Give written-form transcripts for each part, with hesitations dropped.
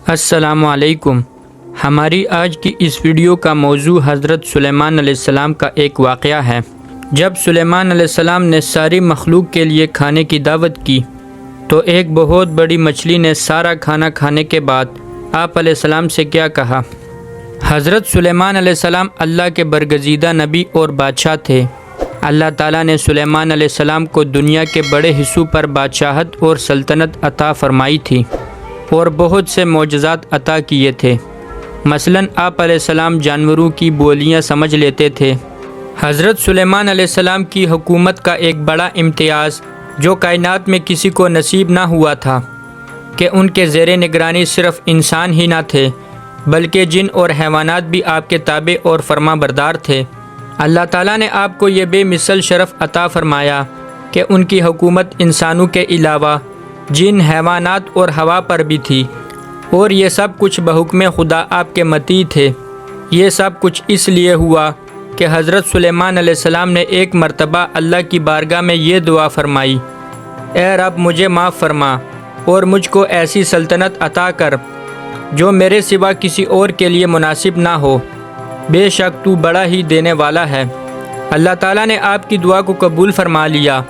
السلام علیکم۔ ہماری آج کی اس ویڈیو کا موضوع حضرت سلیمان علیہ السلام کا ایک واقعہ ہے۔ جب سلیمان علیہ السلام نے ساری مخلوق کے لیے کھانے کی دعوت کی تو ایک بہت بڑی مچھلی نے سارا کھانا کھانے کے بعد آپ علیہ السلام سے کیا کہا؟ حضرت سلیمان علیہ السلام اللہ کے برگزیدہ نبی اور بادشاہ تھے۔ اللہ تعالیٰ نے سلیمان علیہ السلام کو دنیا کے بڑے حصوں پر بادشاہت اور سلطنت عطا فرمائی تھی اور بہت سے معجزات عطا کیے تھے۔ مثلاً آپ علیہ السلام جانوروں کی بولیاں سمجھ لیتے تھے۔ حضرت سلیمان علیہ السلام کی حکومت کا ایک بڑا امتیاز جو کائنات میں کسی کو نصیب نہ ہوا تھا کہ ان کے زیر نگرانی صرف انسان ہی نہ تھے بلکہ جن اور حیوانات بھی آپ کے تابع اور فرما بردار تھے۔ اللہ تعالیٰ نے آپ کو یہ بے مثل شرف عطا فرمایا کہ ان کی حکومت انسانوں کے علاوہ جن، حیوانات اور ہوا پر بھی تھی، اور یہ سب کچھ بحکم خدا آپ کے مطیع تھے۔ یہ سب کچھ اس لیے ہوا کہ حضرت سلیمان علیہ السلام نے ایک مرتبہ اللہ کی بارگاہ میں یہ دعا فرمائی: اے رب، مجھے معاف فرما اور مجھ کو ایسی سلطنت عطا کر جو میرے سوا کسی اور کے لیے مناسب نہ ہو، بے شک تو بڑا ہی دینے والا ہے۔ اللہ تعالیٰ نے آپ کی دعا کو قبول فرما لیا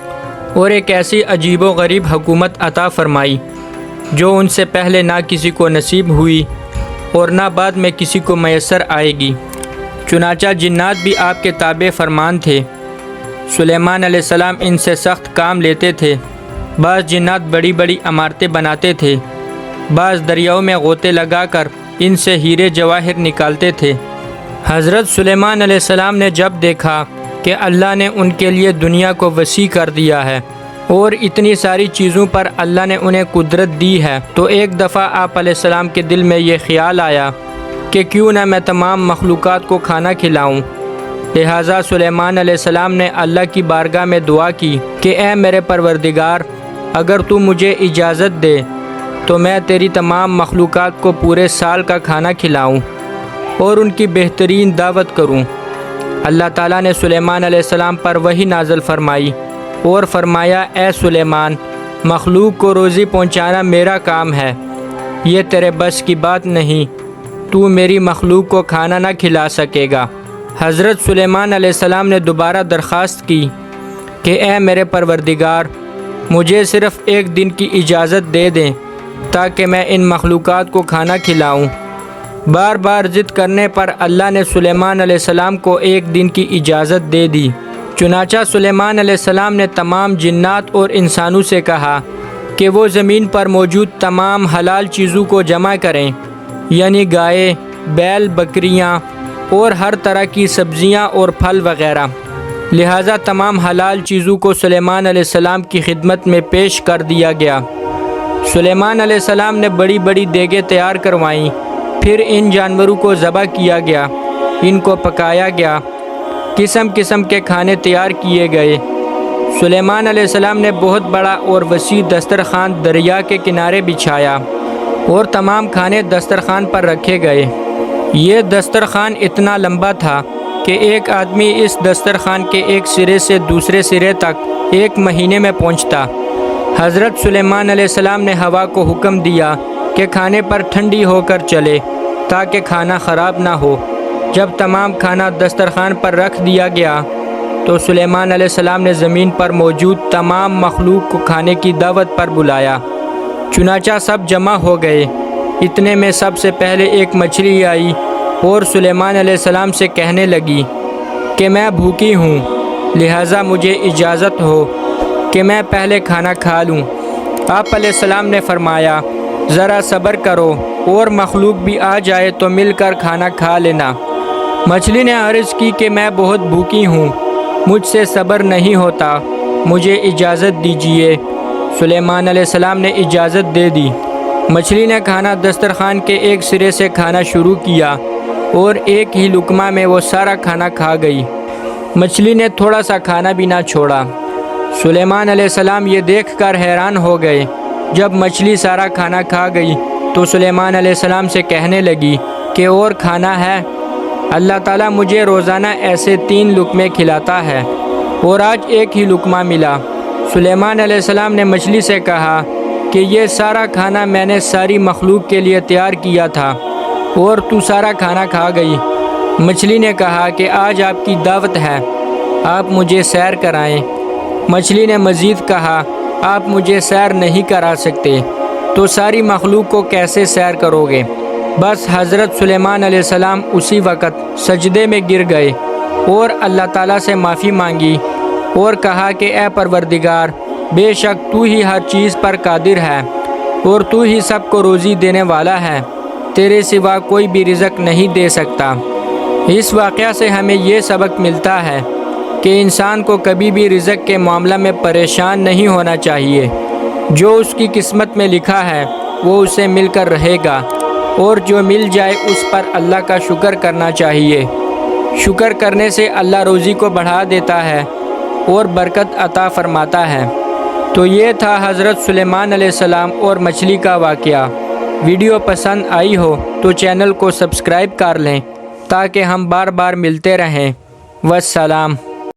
اور ایک ایسی عجیب و غریب حکومت عطا فرمائی جو ان سے پہلے نہ کسی کو نصیب ہوئی اور نہ بعد میں کسی کو میسر آئے گی۔ چنانچہ جنات بھی آپ کے تابع فرمان تھے۔ سلیمان علیہ السلام ان سے سخت کام لیتے تھے۔ بعض جنات بڑی بڑی عمارتیں بناتے تھے، بعض دریاؤں میں غوطے لگا کر ان سے ہیرے جواہر نکالتے تھے۔ حضرت سلیمان علیہ السلام نے جب دیکھا کہ اللہ نے ان کے لیے دنیا کو وسیع کر دیا ہے اور اتنی ساری چیزوں پر اللہ نے انہیں قدرت دی ہے، تو ایک دفعہ آپ علیہ السلام کے دل میں یہ خیال آیا کہ کیوں نہ میں تمام مخلوقات کو کھانا کھلاؤں۔ لہٰذا سلیمان علیہ السلام نے اللہ کی بارگاہ میں دعا کی کہ اے میرے پروردگار، اگر تو مجھے اجازت دے تو میں تیری تمام مخلوقات کو پورے سال کا کھانا کھلاؤں اور ان کی بہترین دعوت کروں۔ اللہ تعالیٰ نے سلیمان علیہ السلام پر وحی نازل فرمائی اور فرمایا: اے سلیمان، مخلوق کو روزی پہنچانا میرا کام ہے، یہ تیرے بس کی بات نہیں، تو میری مخلوق کو کھانا نہ کھلا سکے گا۔ حضرت سلیمان علیہ السلام نے دوبارہ درخواست کی کہ اے میرے پروردگار، مجھے صرف ایک دن کی اجازت دے دیں تاکہ میں ان مخلوقات کو کھانا کھلاؤں۔ بار بار ضد کرنے پر اللہ نے سلیمان علیہ السلام کو ایک دن کی اجازت دے دی۔ چنانچہ سلیمان علیہ السلام نے تمام جنات اور انسانوں سے کہا کہ وہ زمین پر موجود تمام حلال چیزوں کو جمع کریں، یعنی گائے، بیل، بکریاں اور ہر طرح کی سبزیاں اور پھل وغیرہ۔ لہٰذا تمام حلال چیزوں کو سلیمان علیہ السلام کی خدمت میں پیش کر دیا گیا۔ سلیمان علیہ السلام نے بڑی بڑی دیگیں تیار کروائیں، پھر ان جانوروں کو ذبح کیا گیا، ان کو پکایا گیا، قسم قسم کے کھانے تیار کیے گئے۔ سلیمان علیہ السلام نے بہت بڑا اور وسیع دسترخوان دریا کے کنارے بچھایا اور تمام کھانے دسترخوان پر رکھے گئے۔ یہ دسترخوان اتنا لمبا تھا کہ ایک آدمی اس دسترخوان کے ایک سرے سے دوسرے سرے تک ایک مہینے میں پہنچتا۔ حضرت سلیمان علیہ السلام نے ہوا کو حکم دیا کہ کھانے پر ٹھنڈی ہو کر چلے تاکہ کھانا خراب نہ ہو۔ جب تمام کھانا دسترخوان پر رکھ دیا گیا تو سلیمان علیہ السلام نے زمین پر موجود تمام مخلوق کو کھانے کی دعوت پر بلایا۔ چنانچہ سب جمع ہو گئے۔ اتنے میں سب سے پہلے ایک مچھلی آئی اور سلیمان علیہ السلام سے کہنے لگی کہ میں بھوکی ہوں، لہٰذا مجھے اجازت ہو کہ میں پہلے کھانا کھا لوں۔ آپ علیہ السلام نے فرمایا: ذرا صبر کرو اور مخلوق بھی آ جائے تو مل کر کھانا کھا لینا۔ مچھلی نے عرض کی کہ میں بہت بھوکی ہوں، مجھ سے صبر نہیں ہوتا، مجھے اجازت دیجیے۔ سلیمان علیہ السلام نے اجازت دے دی۔ مچھلی نے کھانا دسترخوان کے ایک سرے سے کھانا شروع کیا اور ایک ہی لقمہ میں وہ سارا کھانا کھا گئی۔ مچھلی نے تھوڑا سا کھانا بھی نہ چھوڑا۔ سلیمان علیہ السلام یہ دیکھ کر حیران ہو گئے۔ جب مچھلی سارا کھانا کھا گئی تو سلیمان علیہ السلام سے کہنے لگی کہ اور کھانا ہے؟ اللہ تعالیٰ مجھے روزانہ ایسے 3 لقمے کھلاتا ہے اور آج ایک ہی لقمہ ملا۔ سلیمان علیہ السلام نے مچھلی سے کہا کہ یہ سارا کھانا میں نے ساری مخلوق کے لیے تیار کیا تھا اور تو سارا کھانا کھا گئی۔ مچھلی نے کہا کہ آج آپ کی دعوت ہے، آپ مجھے سیر کرائیں۔ مچھلی نے مزید کہا آپ مجھے سیر نہیں کرا سکتے تو ساری مخلوق کو کیسے سیر کرو گے؟ بس حضرت سلیمان علیہ السلام اسی وقت سجدے میں گر گئے اور اللہ تعالیٰ سے معافی مانگی اور کہا کہ اے پروردگار، بے شک تو ہی ہر چیز پر قادر ہے اور تو ہی سب کو روزی دینے والا ہے، تیرے سوا کوئی بھی رزق نہیں دے سکتا۔ اس واقعہ سے ہمیں یہ سبق ملتا ہے کہ انسان کو کبھی بھی رزق کے معاملہ میں پریشان نہیں ہونا چاہیے۔ جو اس کی قسمت میں لکھا ہے وہ اسے مل کر رہے گا، اور جو مل جائے اس پر اللہ کا شکر کرنا چاہیے۔ شکر کرنے سے اللہ روزی کو بڑھا دیتا ہے اور برکت عطا فرماتا ہے۔ تو یہ تھا حضرت سلیمان علیہ السلام اور مچھلی کا واقعہ۔ ویڈیو پسند آئی ہو تو چینل کو سبسکرائب کر لیں تاکہ ہم بار بار ملتے رہیں۔ والسلام۔